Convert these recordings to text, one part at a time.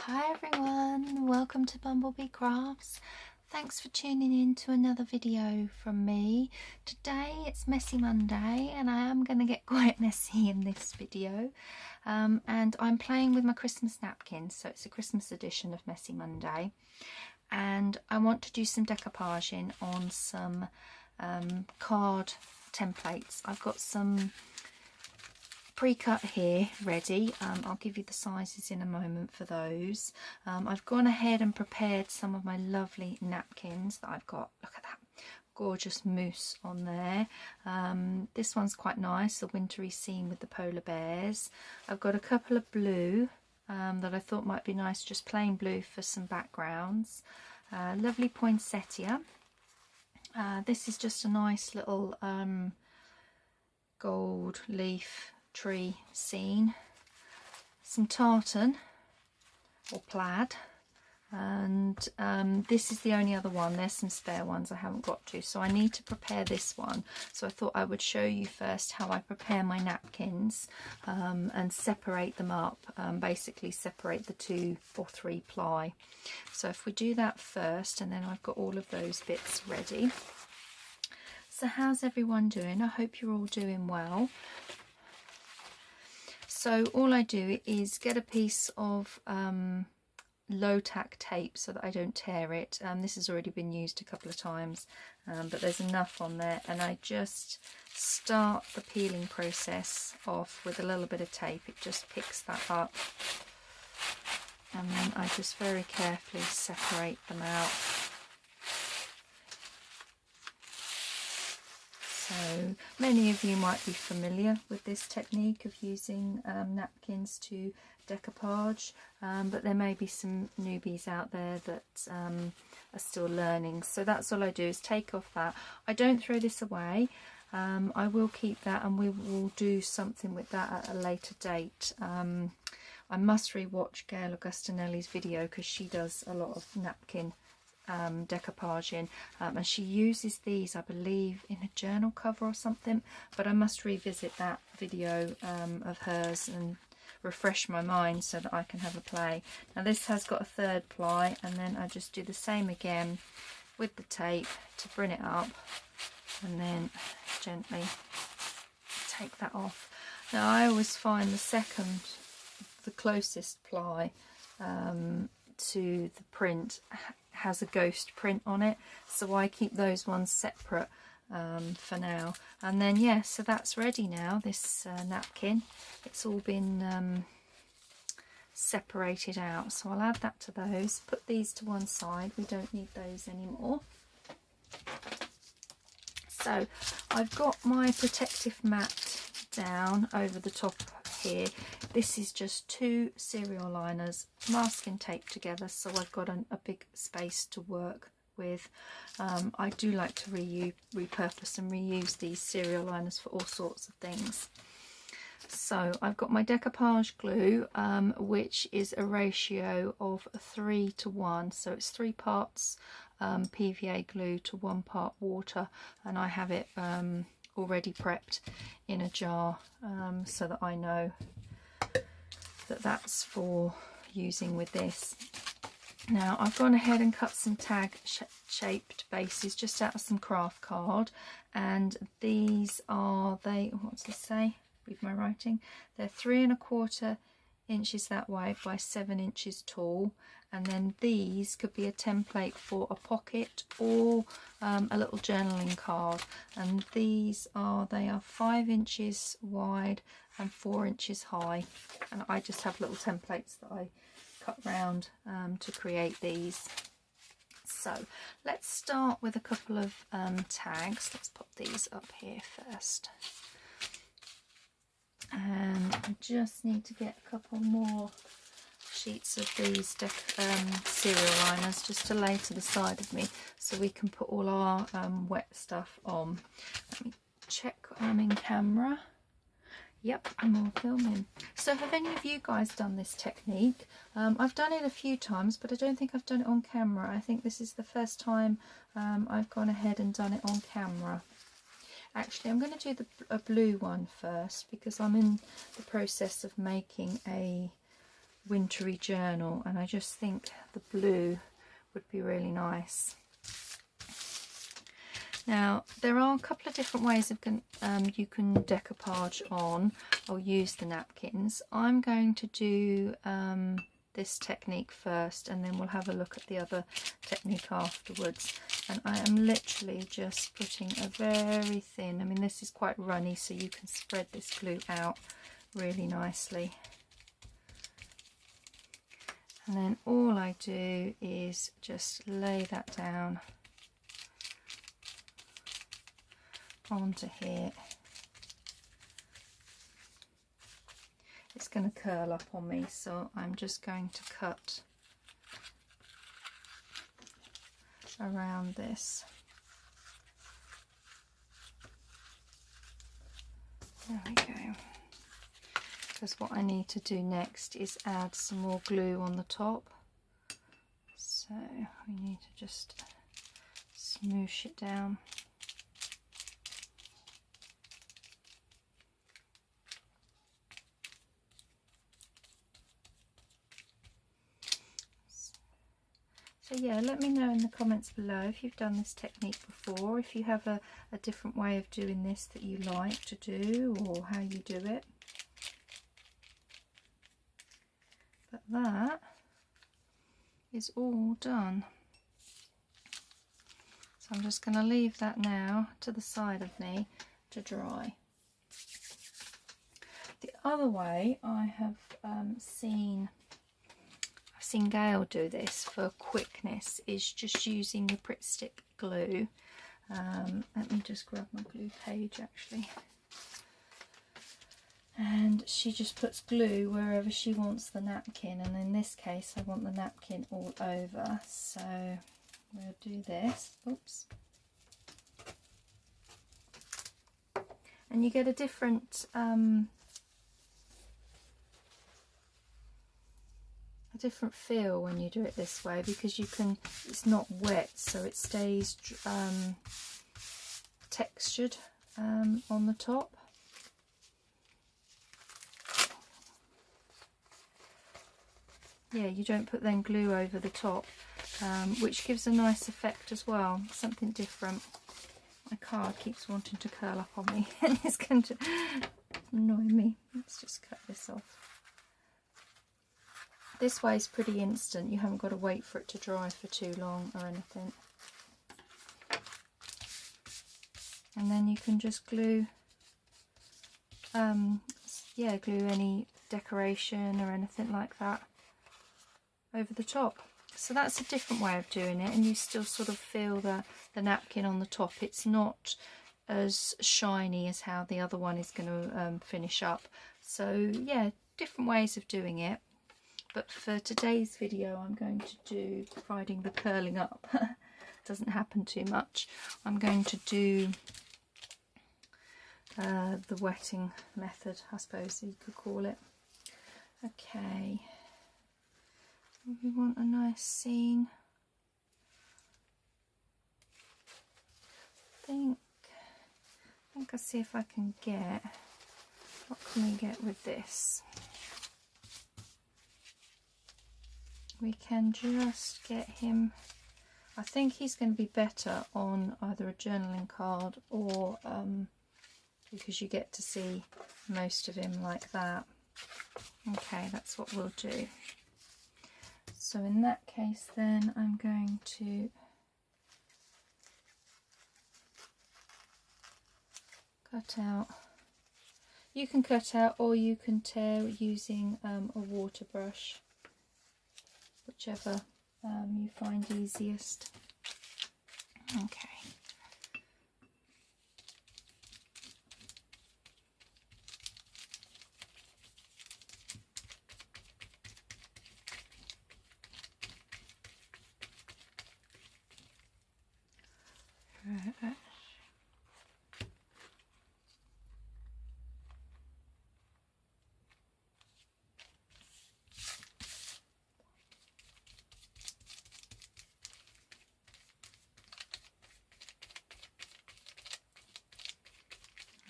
Hi everyone, welcome to BumbleBeeCrafts. Thanks for tuning in to another video from me. Today it's Messy Monday and I am going to get quite messy in this video. And I'm playing with my Christmas napkins, so it's a Christmas edition of Messy Monday. And I want to do some decoupaging on some card templates. I've got some pre-cut here ready. I'll give you the sizes in a moment for those. I've gone ahead and prepared some of my lovely napkins that I've got. Look at that gorgeous mousse on there. This one's quite nice, a wintry scene with the polar bears. I've got a couple of blue that I thought might be nice, just plain blue for some backgrounds. Lovely poinsettia. This is just a nice little gold leaf tree scene, some tartan or plaid, and this is the only other one. There's some spare ones I haven't got to, so I need to prepare this one. So I thought I would show you first how I prepare my napkins and separate them up, basically separate the 2 or 3 ply. So if we do that first, and then I've got all of those bits ready. So how's everyone doing? I hope you're all doing well. So all I do is get a piece of low tack tape so that I don't tear it. This has already been used a couple of times, but there's enough on there, and I just start the peeling process off with a little bit of tape. It just picks that up, and then I just very carefully separate them out. So many of you might be familiar with this technique of using napkins to decoupage, but there may be some newbies out there that are still learning. So that's all I do, is take off that. I don't throw this away. I will keep that, and we will do something with that at a later date. I must rewatch Gail Augustinelli's video because she does a lot of napkin decoupaging, and she uses these, I believe, in a journal cover or something, but I must revisit that video of hers and refresh my mind so that I can have a play. Now this has got a 3rd ply, and then I just do the same again with the tape to bring it up, and then gently take that off. Now I always find the closest ply to the print has a ghost print on it, so I keep those ones separate for now. And then yeah, so that's ready now, this napkin. It's all been separated out, so I'll add that to those, put these to one side, we don't need those anymore. So I've got my protective mat down over the top here. This is just 2 serial liners masking tape together, so I've got a big space to work with. I do like to repurpose and reuse these serial liners for all sorts of things. So I've got my decoupage glue, which is a ratio of 3 to 1, so it's 3 parts PVA glue to 1 part water, and I have it already prepped in a jar so that I know that that's for using with this. Now I've gone ahead and cut some tag shaped bases just out of some craft card, and these are, what's this say? Read my writing. They're 3 1/4 inches that way by 7 inches tall, and then these could be a template for a pocket or a little journaling card, and these are 5 inches wide and 4 inches high, and I just have little templates that I cut round to create these. So let's start with a couple of tags. Let's pop these up here first, and I just need to get a couple more sheets of these serial liners just to lay to the side of me so we can put all our wet stuff on. Let me check I'm in camera. Yep, I'm all filming. So have any of you guys done this technique? I've done it a few times, but I don't think I've done it on camera. I think this is the first time I've gone ahead and done it on camera. Actually, I'm going to do a blue one first because I'm in the process of making a wintry journal, and I just think the blue would be really nice. Now there are a couple of different ways of you can decoupage on or use the napkins. I'm going to do this technique first, and then we'll have a look at the other technique afterwards. And I am literally just putting a very thin, I mean this is quite runny, so you can spread this glue out really nicely. And then all I do is just lay that down onto here. It's going to curl up on me, so I'm just going to cut around this. There we go. Because what I need to do next is add some more glue on the top. So we need to just smoosh it down. So yeah, let me know in the comments below if you've done this technique before, if you have a different way of doing this that you like to do, or how you do it. But that is all done. So I'm just going to leave that now to the side of me to dry. The other way I have seen Gail do this for quickness is just using the Pritt Stick glue. Let me just grab my glue page actually. And she just puts glue wherever she wants the napkin, and in this case I want the napkin all over, so we'll do this. Oops. And you get a different feel when you do it this way, because you can, it's not wet, so it stays textured on the top. Yeah, you don't put then glue over the top, which gives a nice effect as well, something different. My card keeps wanting to curl up on me and it's going to annoy me. Let's just cut this off. This way is pretty instant, you haven't got to wait for it to dry for too long or anything. And then you can just glue, glue any decoration or anything like that over the top. So that's a different way of doing it, and you still sort of feel the napkin on the top. It's not as shiny as how the other one is going to finish up. So yeah, different ways of doing it. But for today's video I'm going to do, providing the curling up doesn't happen too much, I'm going to do the wetting method, I suppose you could call it. Okay. We want a nice scene. I think I'll see if I can get, what can we get with this? We can just get him, I think he's going to be better on either a journaling card or because you get to see most of him like that. Okay, that's what we'll do. So in that case then I'm going to cut out. You can cut out or you can tear using a water brush, whichever you find easiest. Okay.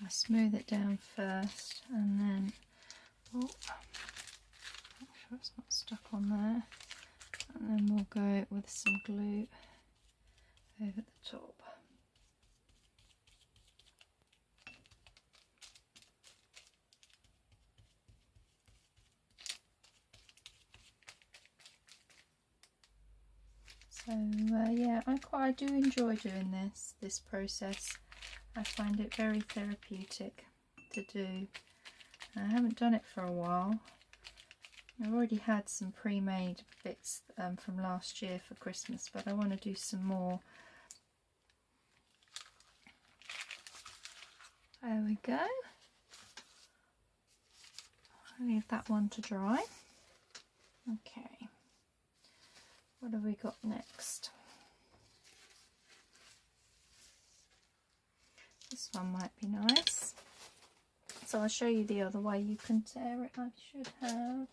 I smooth it down first and then, oh, make sure sure it's not stuck on there. And then we'll go with some glue over the top. So yeah, I do enjoy doing this process. I find it very therapeutic to do. I haven't done it for a while. I've already had some pre-made bits from last year for Christmas, but I want to do some more. There we go. I'll leave that one to dry. Okay. What have we got next? This one might be nice. So I'll show you the other way you can tear it. I should have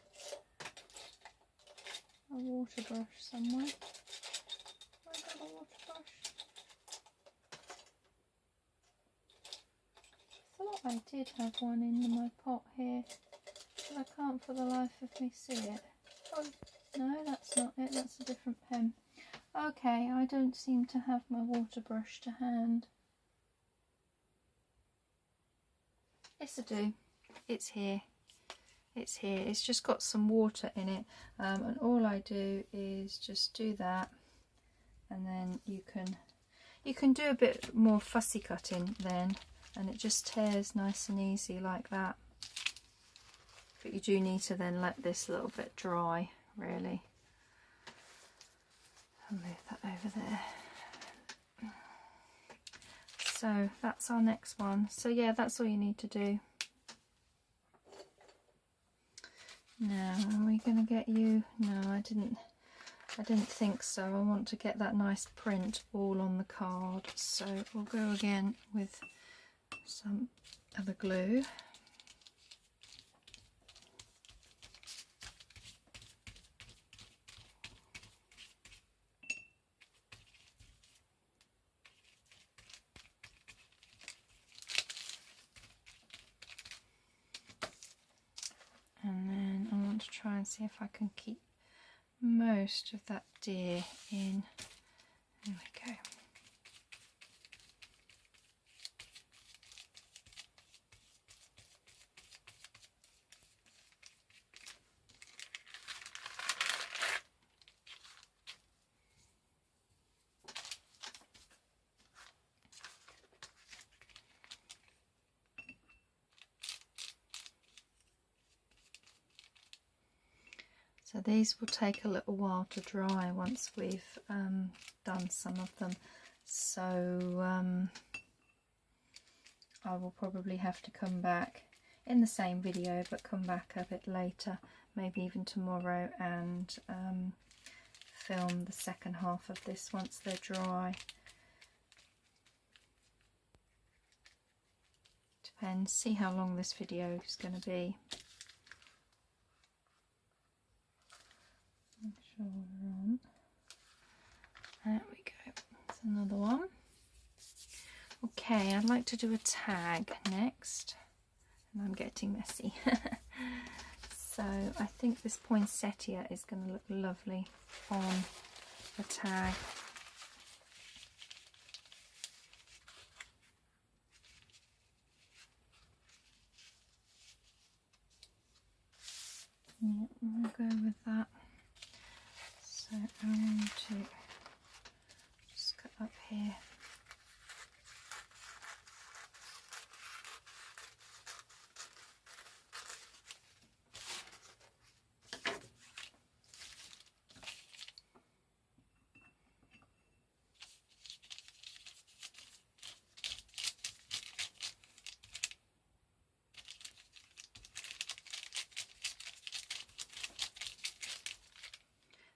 a water brush somewhere. Have I got a water brush? I thought I did have one in my pot here, but I can't for the life of me see it. Oh, no, that's not it. That's a different pen. Okay, I don't seem to have my water brush to hand. Yes, I do. It's here. It's here. It's just got some water in it, and all I do is just do that, and then you can do a bit more fussy cutting then, and it just tears nice and easy like that. But you do need to then let this a little bit dry, really. I'll move that over there. So that's our next one. So yeah, that's all you need to do. Now, are we going to get you? No, I didn't think so. I want to get that nice print all on the card. So we'll go again with some other glue. And then I want to try and see if I can keep most of that deer in. There we go. So these will take a little while to dry once we've done some of them. So I will probably have to come back in the same video, but come back a bit later, maybe even tomorrow, and film the second half of this once they're dry. Depends, see how long this video is going to be. Make sure we're on. There we go. That's another one. Okay, I'd like to do a tag next, and I'm getting messy. So I think this poinsettia is going to look lovely on the tag. Yeah, we'll go with that. So I'm going to just cut up here.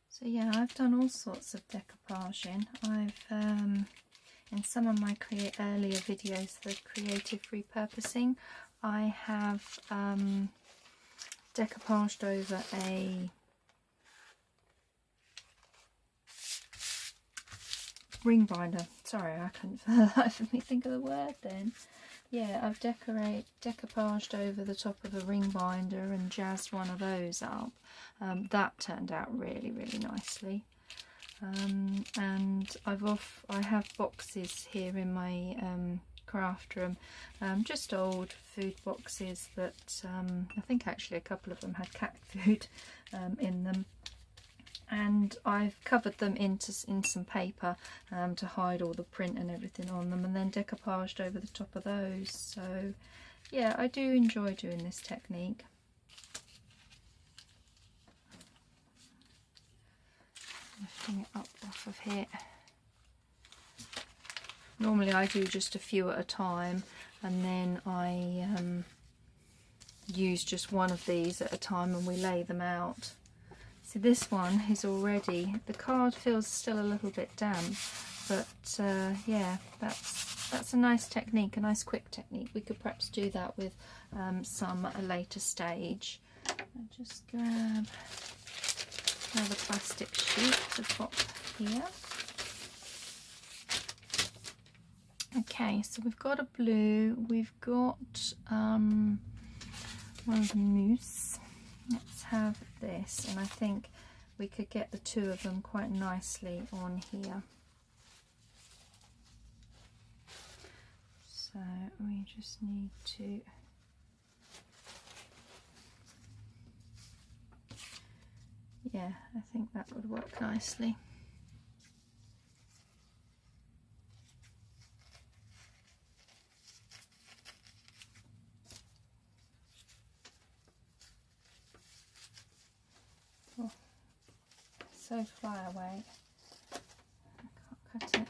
So yeah, I've done all sorts of decoupaging. I've in some of my earlier videos, the creative repurposing, I have decoupaged over a ring binder. Sorry, I couldn't for the life of me think of the word then. yeah, I've decoupaged over the top of a ring binder and jazzed one of those up. That turned out really, really nicely. And I have boxes here in my craft room, just old food boxes that I think actually a couple of them had cat food in them. And I've covered them in some paper to hide all the print and everything on them, and then decoupaged over the top of those. So yeah, I do enjoy doing this technique. Lifting it up off of here. Normally I do just a few at a time, and then I use just one of these at a time and we lay them out. So this one is already, the card feels still a little bit damp, but yeah, that's a nice technique, a nice quick technique. We could perhaps do that with some at a later stage. I'll just grab another plastic sheet to pop here. Okay, so we've got a blue, we've got one of the mousse. Let's have this, and I think we could get the two of them quite nicely on here. So we just need to yeah, I think that would work nicely. Oh, so fly away. I can't cut it.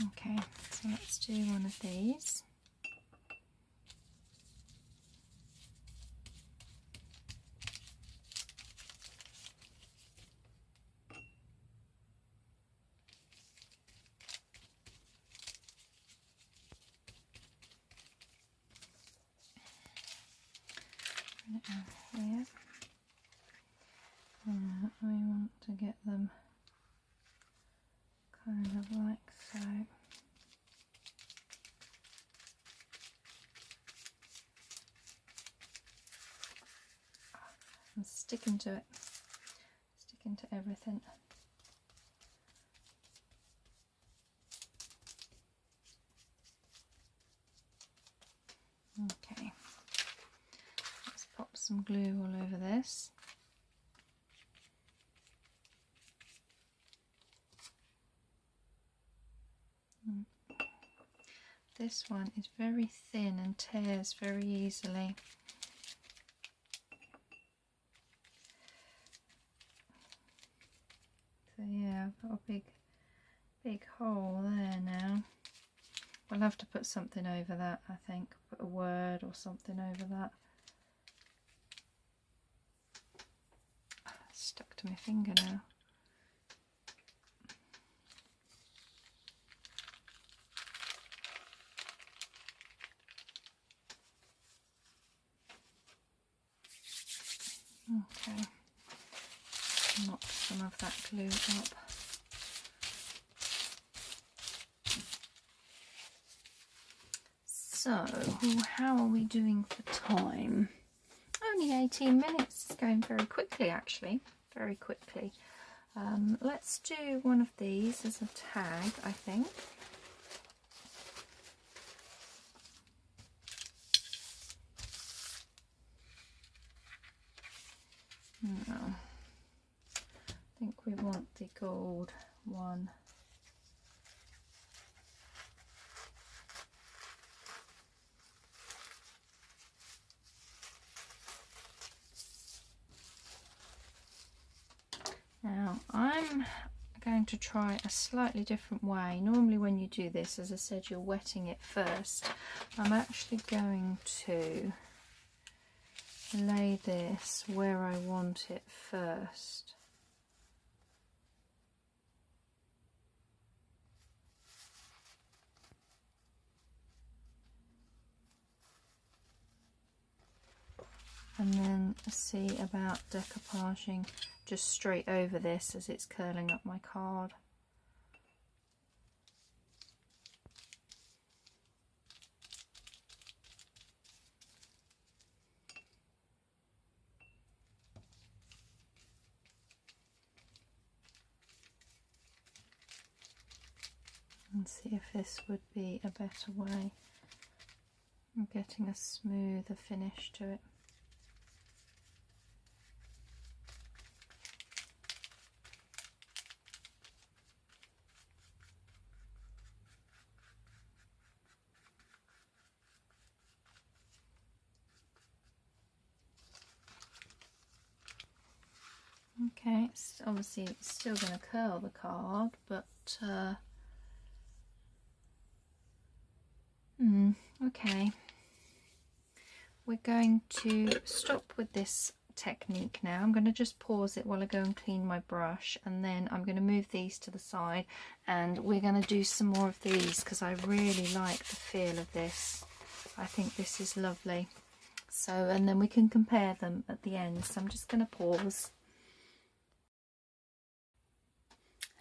Okay, so let's do one of these. Here. We want to get them kind of like so. I'm sticking to it, sticking to everything. Okay. Pop some glue all over this. This one is very thin and tears very easily. So yeah, I've got a big hole there now. We'll have to put something over that, I think. Put a word or something over that. Stuck to my finger now. Okay, knock some of that glue up. So, how are we doing for time? Only 18 minutes. It's going very quickly, actually. Very quickly. Let's do one of these as a tag, I think. No. I think we want the gold one. Now I'm going to try a slightly different way. Normally when you do this, as I said, you're wetting it first. I'm actually going to lay this where I want it first. And then see about decoupaging just straight over this as it's curling up my card. and see if this would be a better way of getting a smoother finish to it. Okay, it's obviously still going to curl the card, but okay. We're going to stop with this technique now. I'm going to just pause it while I go and clean my brush, and then I'm going to move these to the side and we're going to do some more of these because I really like the feel of this. I think this is lovely. So, and then we can compare them at the end. So I'm just going to pause.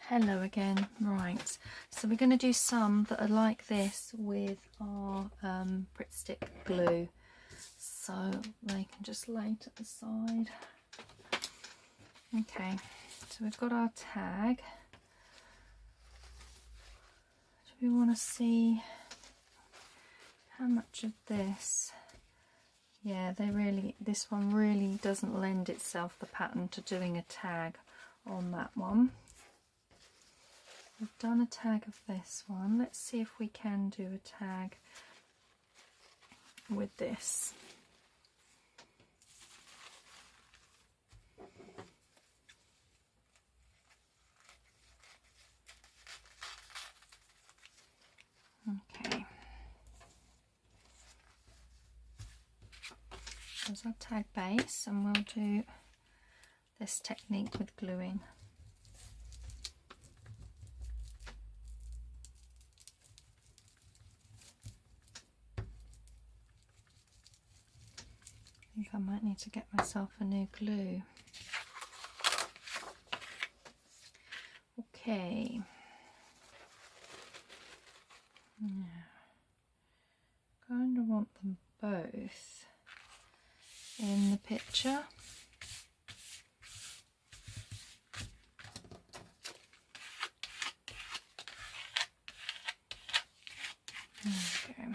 Hello again. Right, so we're going to do some that are like this with our Pritt Stick glue, so they can just lay to the side. Okay, so we've got our tag. Do we want to see how much of this? Yeah, this one really doesn't lend itself, the pattern, to doing a tag on that one. We've done a tag of this one. Let's see if we can do a tag with this. Okay. There's our tag base, and we'll do this technique with gluing. I think I might need to get myself a new glue. Okay. Yeah. Kind of want them both in the picture. There we go.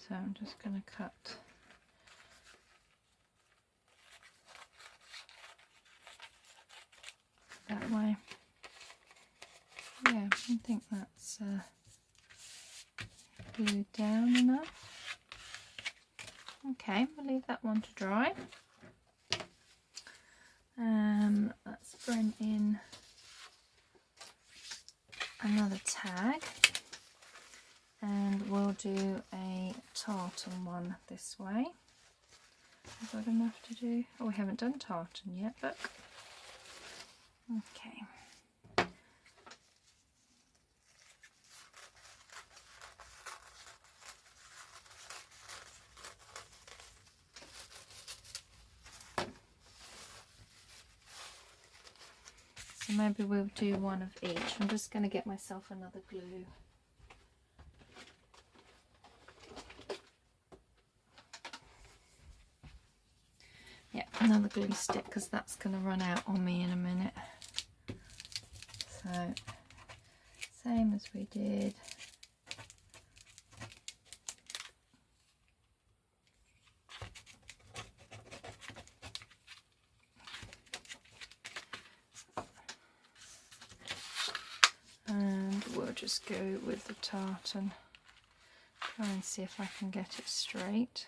So I'm just going to cut that way. Yeah, I think that's glued down enough. Okay, we'll leave that one to dry. Let's bring in another tag, and we'll do a tartan one this way. I've got enough to do. Oh, we haven't done tartan yet, look. Okay. So maybe we'll do one of each. I'm just going to get myself another glue. Yeah, another glue stick, because that's going to run out on me in a minute. So, same as we did. And we'll just go with the tartan. Try and see if I can get it straight.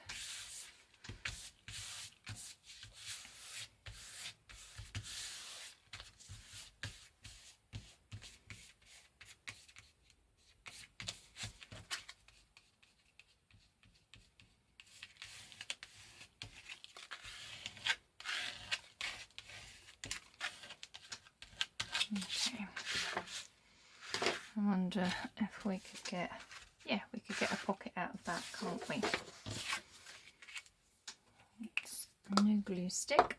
Okay. I wonder if we could get, yeah, we could get a pocket out of that, can't we? It's a new glue stick.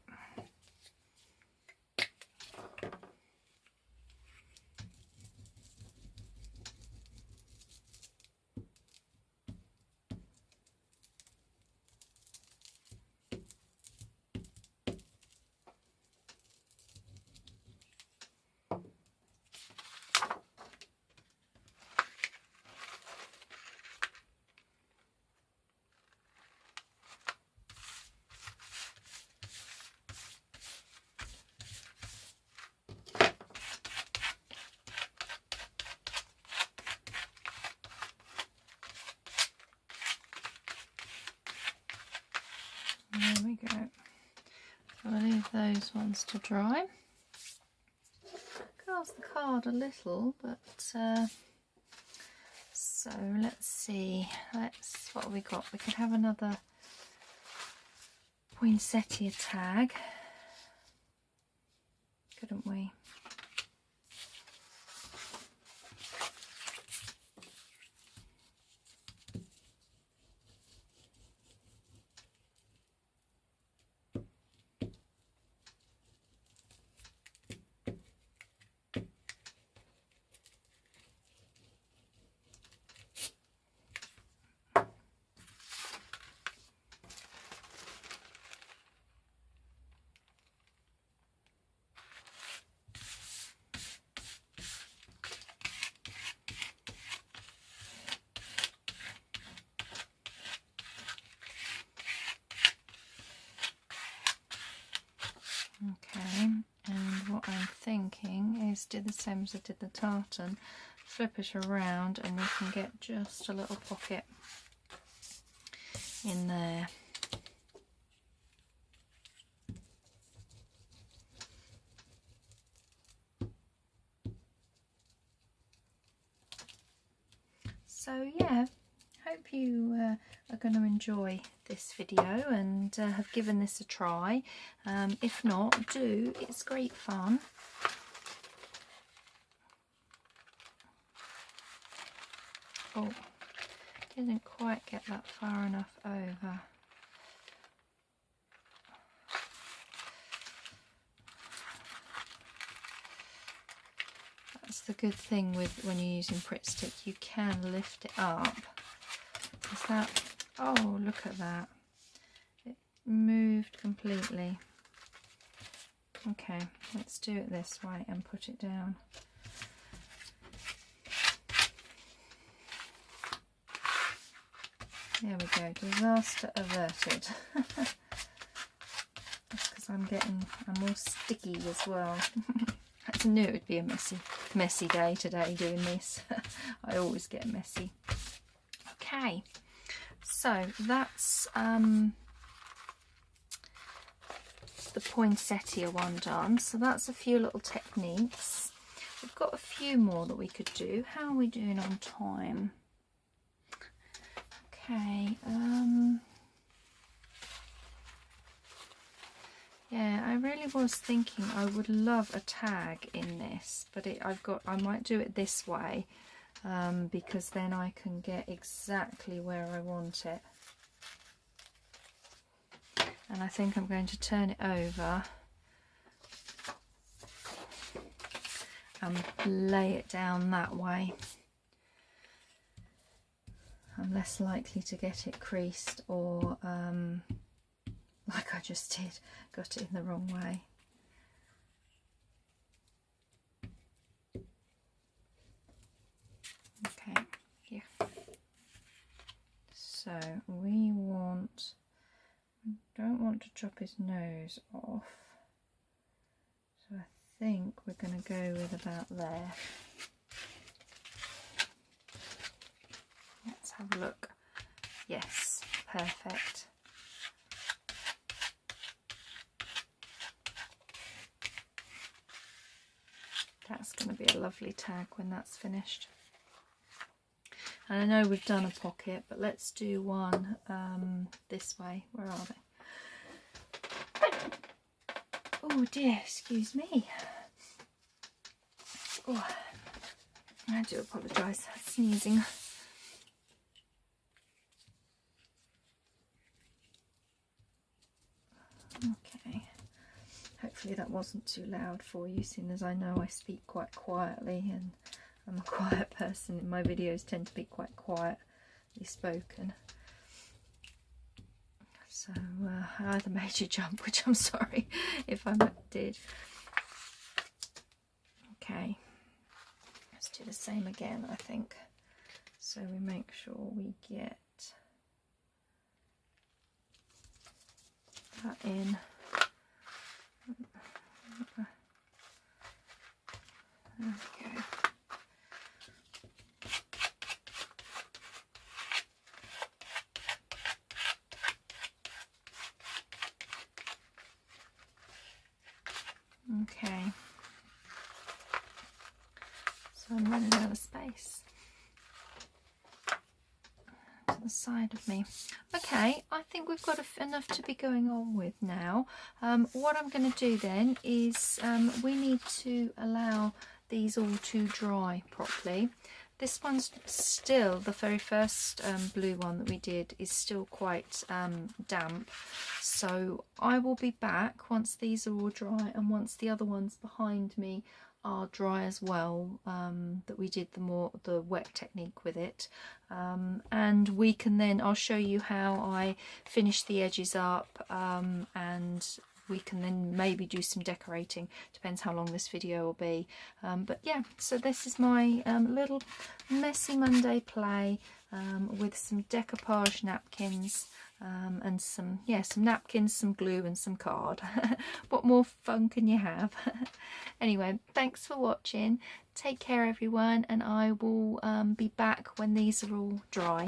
those ones to dry. Curls the card a little, but so let's see. What have we got? We could have another poinsettia tag, couldn't we? Okay, and what I'm thinking is do the same as I did the tartan, flip it around and we can get just a little pocket in there. So yeah, hope you are going to enjoy this video and have given this a try. If not, do, it's great fun. Oh, didn't quite get that far enough over. That's the good thing with when you're using Pritt Stick, you can lift it up. Is that, oh look at that, it moved completely. Okay, let's do it this way and put it down. There we go, disaster averted. That's because I'm more sticky as well. I knew it would be a messy day today doing this. I always get messy. Okay, so that's the poinsettia one done. So that's a few little techniques. We've got a few more that we could do. How are we doing on time? Okay, yeah, I really was thinking I would love a tag in this, but I might do it this way because then I can get exactly where I want it. And I think I'm going to turn it over and lay it down that way. I'm less likely to get it creased or like I just did, got it in the wrong way. Okay, yeah. So we don't want to chop his nose off. So I think we're going to go with about there. Let's have a look. Yes, perfect. That's going to be a lovely tag when that's finished. And I know we've done a pocket, but let's do one this way. Where are they? Oh dear, excuse me. Oh, I do apologise, sneezing. Okay, hopefully that wasn't too loud for you, seeing as I know I speak quite quietly and I'm a quiet person and my videos tend to be quite quietly spoken. So I either made you jump, which I'm sorry if I did. Okay, let's do the same again, I think. So we make sure we get that in. There we go. Okay, so I'm running out of space to the side of me. Okay, I think we've got enough to be going on with now. What I'm going to do then is we need to allow these all to dry properly. This one's still, the very first blue one that we did is still quite damp, so I will be back once these are all dry and once the other ones behind me are dry as well, that we did the wet technique with it, and we can then, I'll show you how I finish the edges up, and we can then maybe do some decorating, depends how long this video will be. But yeah, so this is my little messy Monday play with some decoupage napkins, and some napkins, some glue and some card. What more fun can you have? Anyway, thanks for watching, take care everyone, and I will be back when these are all dry.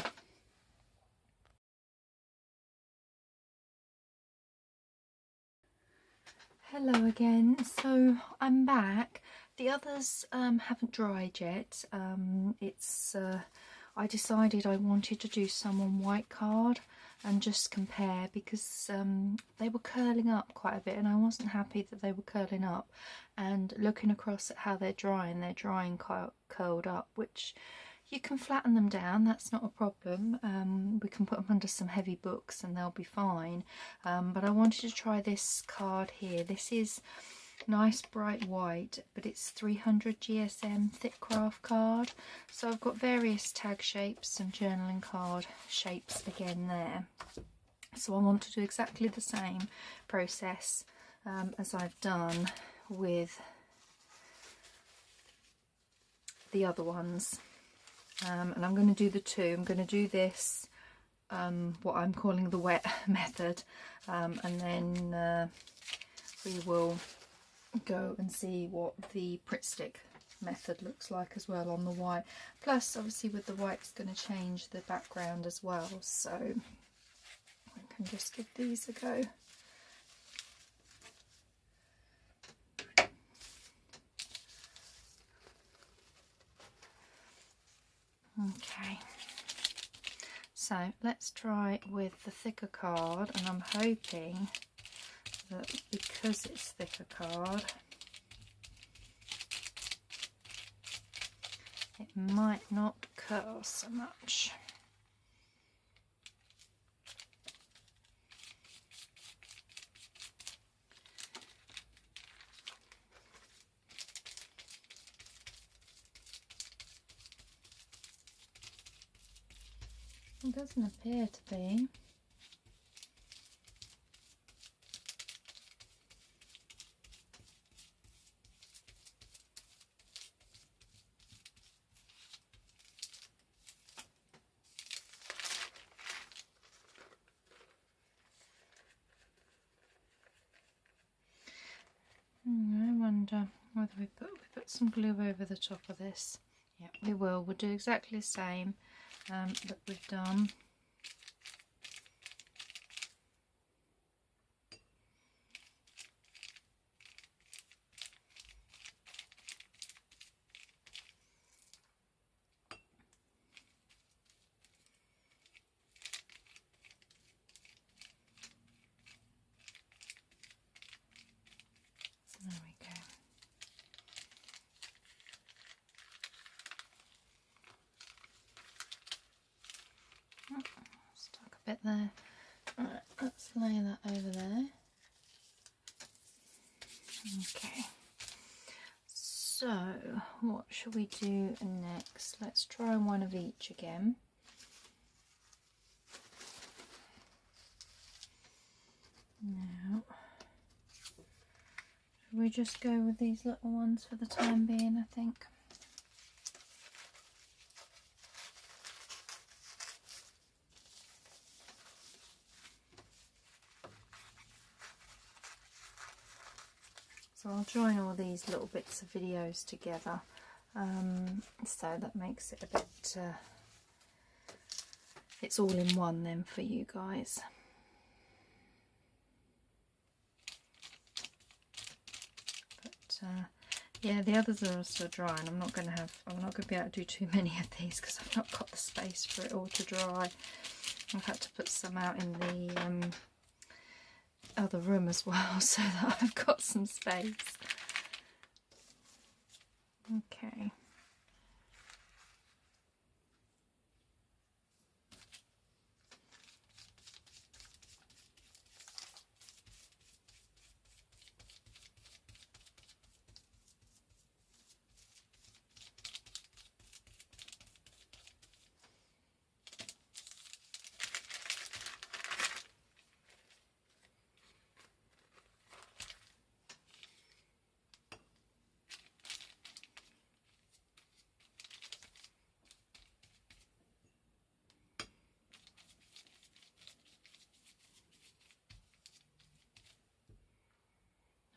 Hello again, so I'm back. The others haven't dried yet. I decided I wanted to do some on white card and just compare, because they were curling up quite a bit and I wasn't happy that they were curling up, and looking across at how they're drying quite curled up, which you can flatten them down, that's not a problem. We can put them under some heavy books and they'll be fine. But I wanted to try this card here. This is nice bright white, but it's 300 GSM thick craft card. So I've got various tag shapes and journaling card shapes again there. So I want to do exactly the same process as I've done with the other ones. And I'm going to do the two. I'm going to do this, what I'm calling the wet method, and then we will go and see what the Pritt Stick method looks like as well on the white. Plus, obviously, with the white, it's going to change the background as well, so I can just give these a go. Okay, so let's try with the thicker card, and I'm hoping that because it's thicker card, it might not curl so much. It doesn't appear to be. I wonder whether we put some glue over the top of this. Yeah, we will. We'll do exactly the same that we've done. There we go. Oh, stuck a bit there. Right, let's lay that over there. Okay. So, what should we do next? Let's try one of each again. Now, should we just go with these little ones for the time being, I think? So I'll join all these little bits of videos together, so that makes it a bit, it's all in one then for you guys. Yeah, the others are still dry, and I'm not going to be able to do too many of these because I've not got the space for it all to dry. I've had to put some out in the other room as well so that I've got some space. Okay.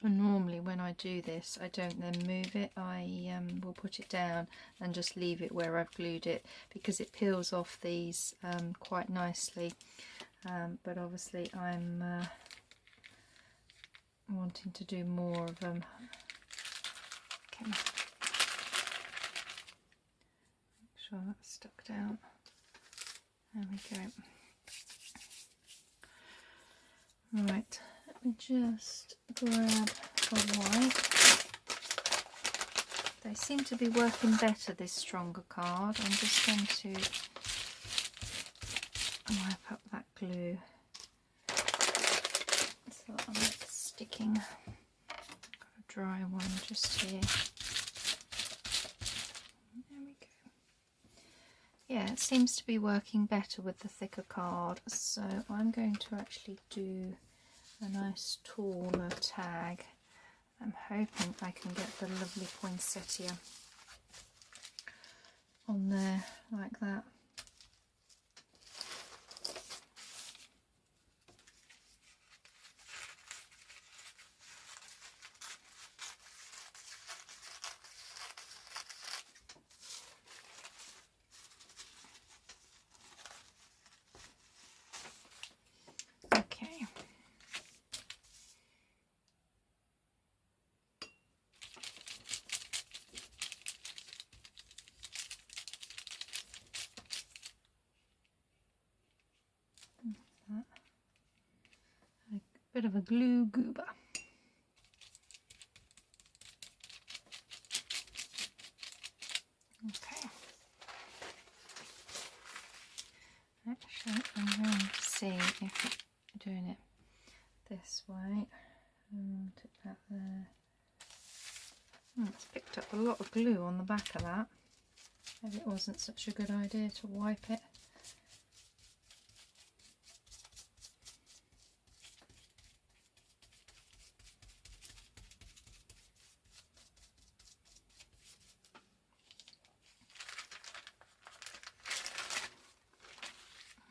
And normally when I do this, I don't then move it. I will put it down and just leave it where I've glued it because it peels off these quite nicely. But obviously I'm wanting to do more of them. Okay. Make sure that's stuck down. There we go. Right. Let me just grab a white. They seem to be working better, this stronger card. I'm just going to wipe up that glue so I'm not sticking. Got a dry one just here. There we go. Yeah, it seems to be working better with the thicker card, so I'm going to actually do a nice taller tag. I'm hoping I can get the lovely poinsettia on there like that. Okay. A bit of a glue goober. Okay. Actually, I'm going to see if it's doing it this way. Tip that there. Oh, it's picked up a lot of glue on the back of that. Maybe it wasn't such a good idea to wipe it.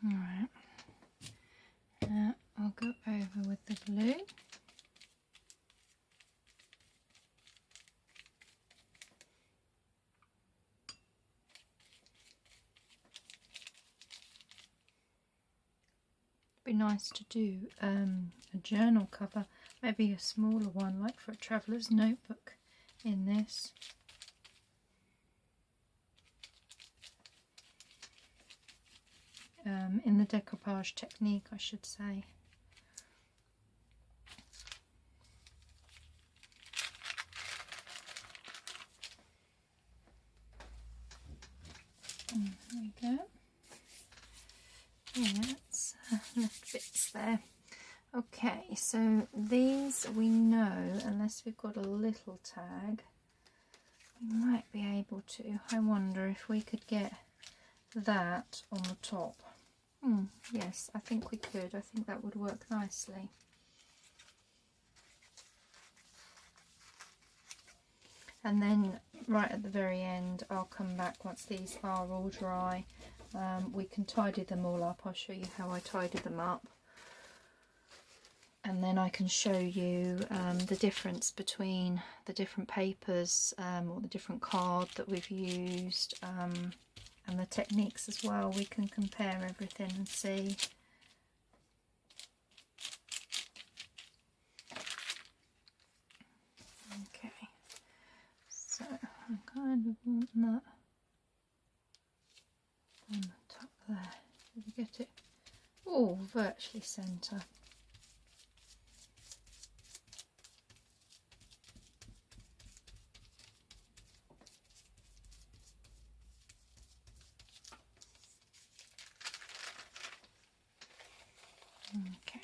Alright, now I'll go over with the glue. It'd be nice to do a journal cover, maybe a smaller one like for a traveller's notebook in this. In the decoupage technique, I should say. There we go. Yeah, that's left bits there. Okay, so these we know, unless we've got a little tag, we might be able to. I wonder if we could get that on the top. Yes, I think we could. I think that would work nicely. And then right at the very end, I'll come back once these are all dry. We can tidy them all up. I'll show you how I tidy them up. And then I can show you the difference between the different papers or the different card that we've used. And the techniques as well. We can compare everything and see. Okay, kind of want that on the top there. Did you get it? Oh, virtually centre. Okay.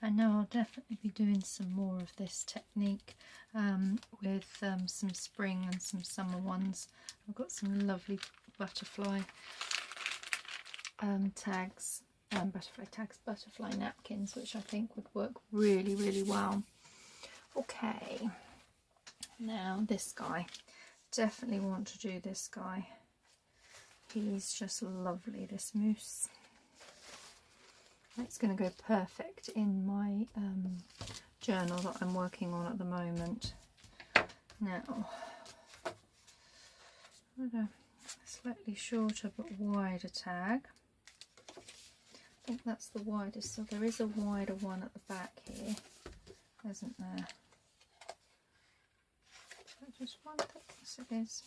I know I'll definitely be doing some more of this technique with some spring and some summer ones. I've got some lovely butterfly tags, butterfly napkins, which I think would work really, really well. Okay, now this guy. Definitely want to do this guy. He's just lovely, this moose. It's going to go perfect in my journal that I'm working on at the moment. Now, I've got a slightly shorter but wider tag. I think that's the widest, so there is a wider one at the back here, isn't there? Is that just one thickness? It is.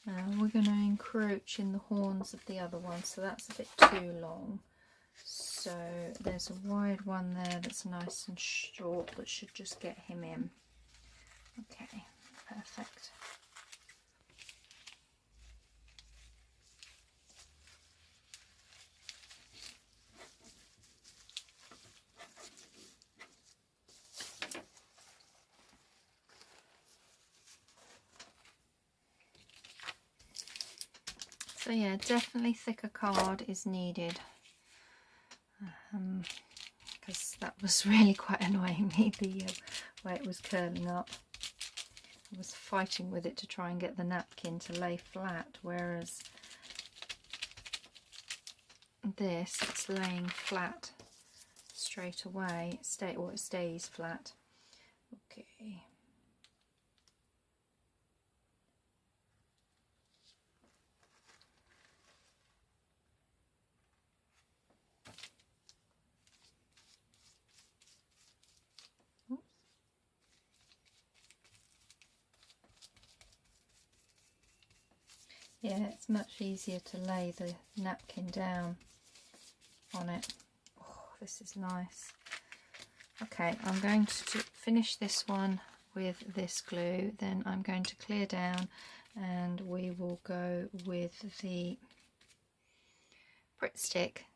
Now we're going to encroach in the horns of the other one, so that's a bit too long. So there's a wide one there that's nice and short that should just get him in. Okay, perfect. So yeah, definitely thicker card is needed, because that was really quite annoying me, the way it was curling up. I was fighting with it to try and get the napkin to lay flat, whereas this, it's laying flat straight away. It stays flat. Okay. Yeah, it's much easier to lay the napkin down on it. Oh, this is nice. Okay, I'm going to finish this one with this glue, then I'm going to clear down and we will go with the Pritt stick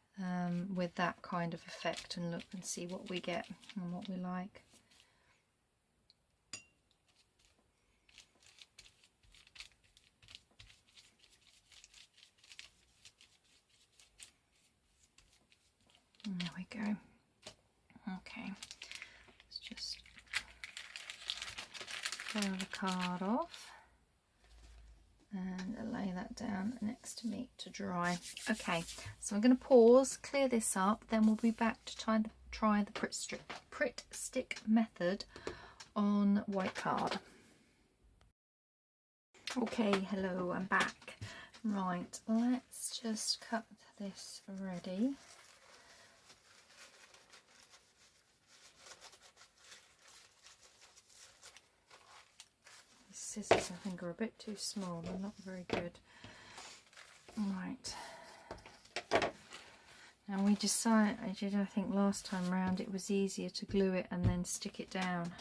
with that kind of effect and look and see what we get and what we like. And there we go. Okay, let's just peel the card off and lay that down next to me to dry. Okay, so I'm going to pause, clear this up, then we'll be back to try the Pritt stick method on white card. Okay, hello, I'm back. Right, let's just cut this ready. Scissors I think are a bit too small, they're not very good. Right, now we decided, I think last time round it was easier to glue it and then stick it down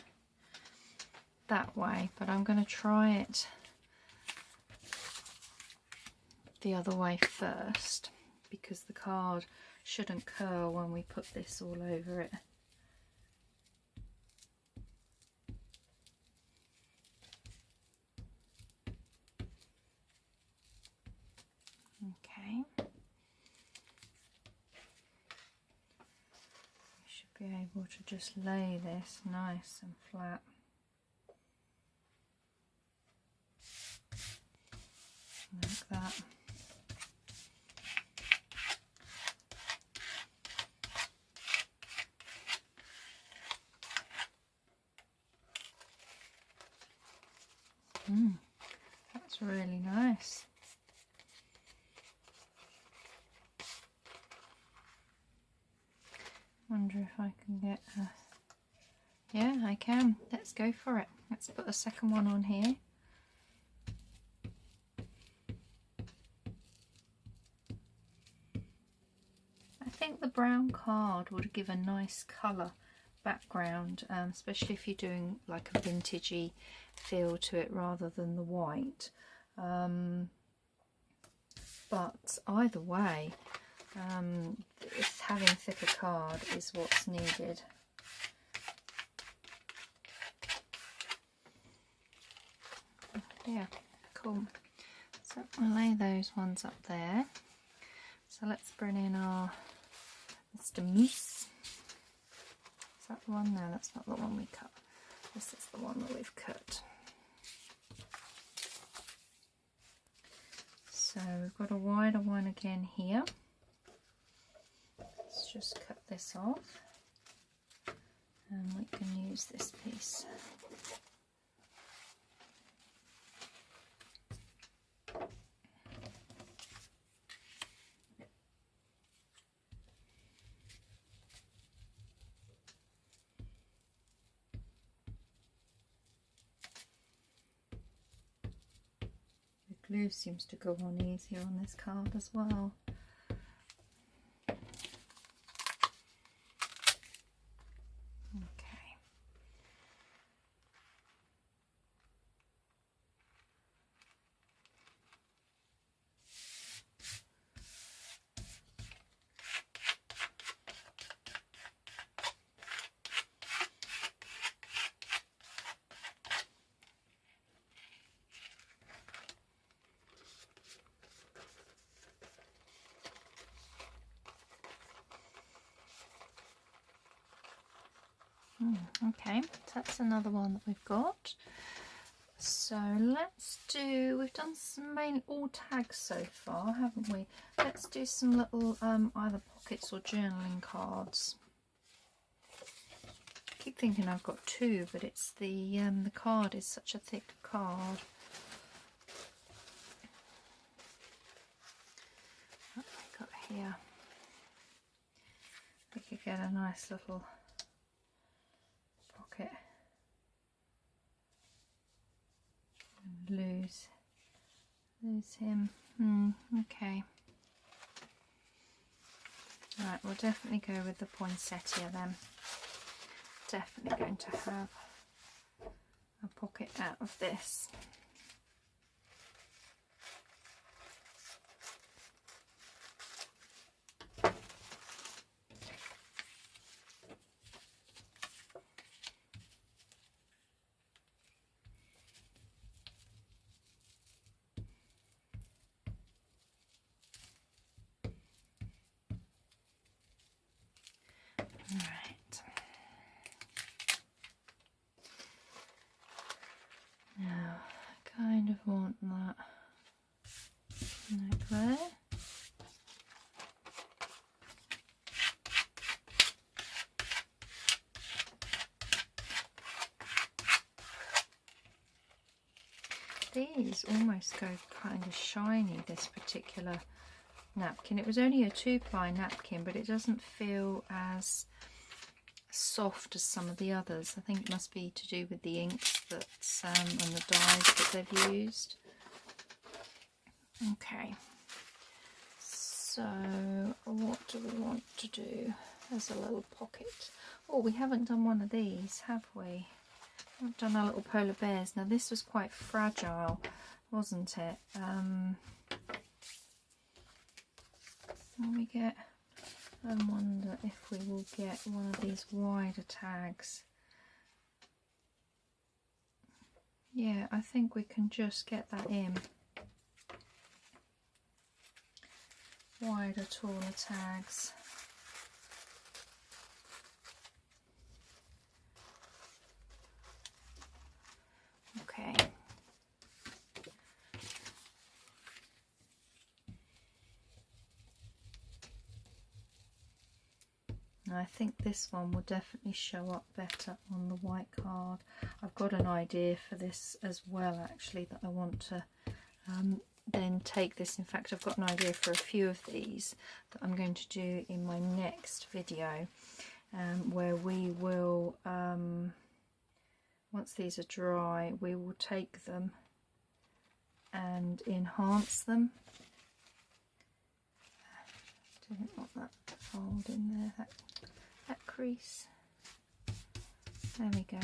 that way, but I'm going to try it the other way first because the card shouldn't curl when we put this all over it. Okay, you should be able to just lay this nice and flat. Like that. That's really nice. Wonder if I can get a... Yeah, I can. Let's go for it. Let's put a second one on here. I think the brown card would give a nice colour background, especially if you're doing like a vintagey feel to it rather than the white. But either way, having thicker card is what's needed. Yeah, cool. So I'll lay those ones up there. So let's bring in our Mr. Mousse. Is that the one? No, that's not the one we cut. This is the one that we've cut. So we've got a wider one again here. Let's just cut this off and we can use this piece. Glue seems to go on easier on this card as well. Okay. Okay, so that's another one that we've got. So let's do, we've done some main all tags so far, haven't we? Let's do some little either pockets or journaling cards. I keep thinking I've got two, but it's the card is such a thick card. What have we got here? We could get a nice little pocket and lose him. Okay. Right, we'll definitely go with the poinsettia then. Definitely going to have a pocket out of this. Right. Now, I kind of want that like there. These almost go kind of shiny, this particular napkin. It was only a 2-ply napkin, but it doesn't feel as soft as some of the others. I think it must be to do with the inks that's and the dyes that they've used. Okay, so what do we want to do as a little pocket? Oh, we haven't done one of these, have we? We've done our little polar bears. Now this was quite fragile, wasn't it? We get, I wonder if we will get one of these wider tags. Yeah, I think we can just get that in. Wider, taller tags. Okay. And I think this one will definitely show up better on the white card. I've got an idea for this as well, actually, that I want to then take this. In fact, I've got an idea for a few of these that I'm going to do in my next video, where we will, once these are dry, we will take them and enhance them. Didn't want that fold in there, that crease. There we go.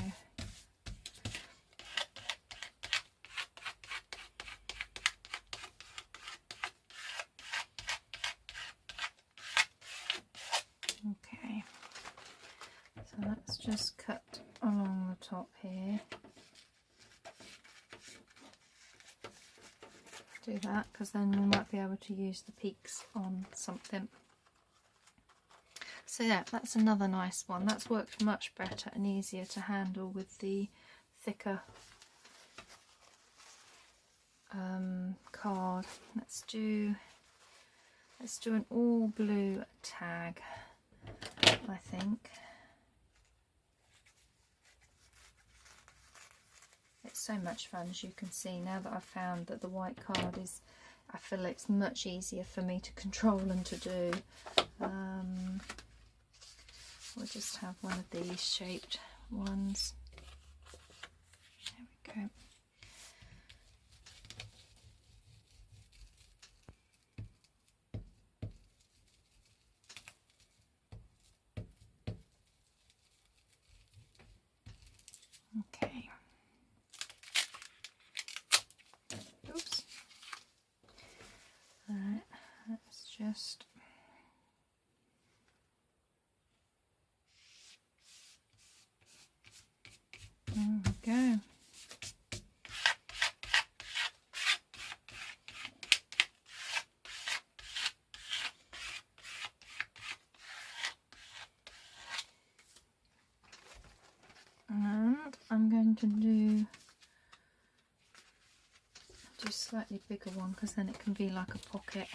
Okay, so let's just cut along the top here. Do that, because then we might be able to use the peaks on something. So yeah, that's another nice one. That's worked much better and easier to handle with the thicker card. Let's do an all blue tag, I think. It's so much fun, as you can see, now that I've found that the white card is, I feel it's much easier for me to control and to do. We'll just have one of these shaped ones. There we go. Okay. Oops. All right, let's just there we go. And I'm going to do a slightly bigger one, because then it can be like a pocket.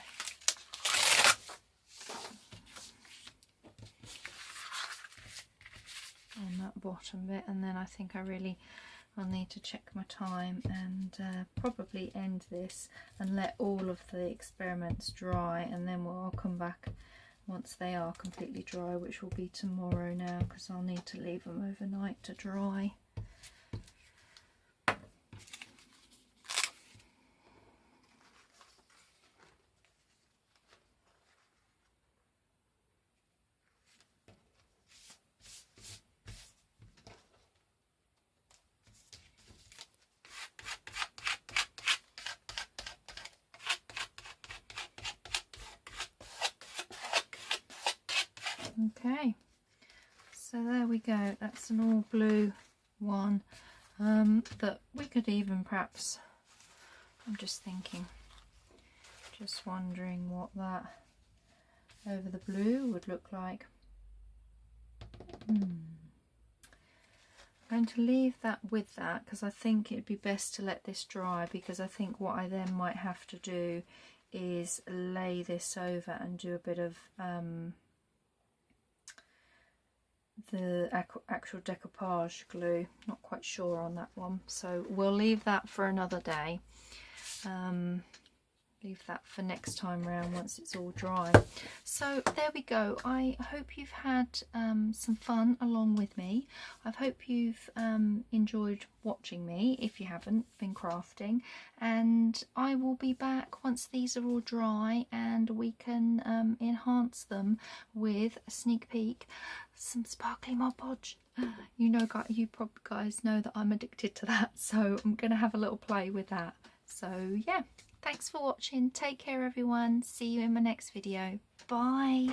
On that bottom bit, and then I think I'll need to check my time and probably end this and let all of the experiments dry, and then I'll come back once they are completely dry, which will be tomorrow now, because I'll need to leave them overnight to dry. Okay, so there we go. That's an all blue one that we could even perhaps, I'm just thinking, just wondering what that over the blue would look like. I'm going to leave that with that, because I think it'd be best to let this dry, because I think what I then might have to do is lay this over and do a bit of the actual decoupage glue. Not quite sure on that one, so we'll leave that for another day. Leave that for next time round once it's all dry. So there we go. I hope you've had some fun along with me. I hope you've enjoyed watching me, if you haven't been crafting, and I will be back once these are all dry and we can enhance them with a sneak peek, some sparkly Mod Podge. You probably guys know that I'm addicted to that, so I'm gonna have a little play with that. So yeah, thanks for watching. Take care everyone. See you in my next video. Bye.